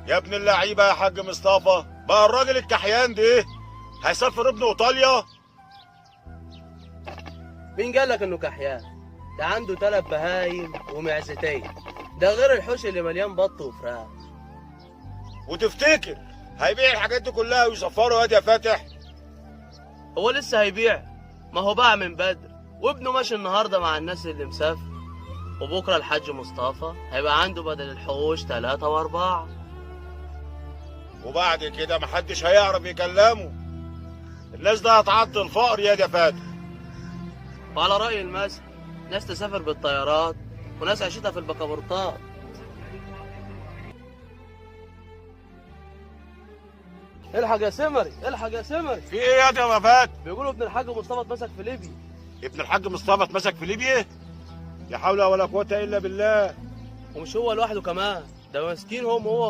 يا ابن اللعيبه يا حاج مصطفى، بقى الراجل الكحيان ده هيسافر ابنه ايطاليا؟ مين قال لك انه كحيان؟ ده عنده 3 بهايم ومعزتين، ده غير الحوش اللي مليان بط وفراخ. وتفتكر هيبيع الحاجات دي كلها ويسفره يا فاتح؟ هو لسه هيبيع؟ ما هو باع من بدري، وابنه ماشي النهارده مع الناس اللي مسافر، وبكره الحاج مصطفى هيبقى عنده بدل الحوش 3 و4. وبعد كده محدش هيعرف يكلمه. الناس ده هتعدي الفقر يا فاتح. وعلى رأي المثل، ناس تسافر بالطيارات وناس عيشتها في البكابورتات. الحق يا سمري، الحق يا سمري. في ايه يا فاتح؟ بيقولوا ابن الحاج مصطفى اتمسك في ليبيا. ابن الحاج مصطفى اتمسك في ليبيا؟ لا حول ولا قوه الا بالله. ومش هو لوحده كمان، ده ماسكين هم هو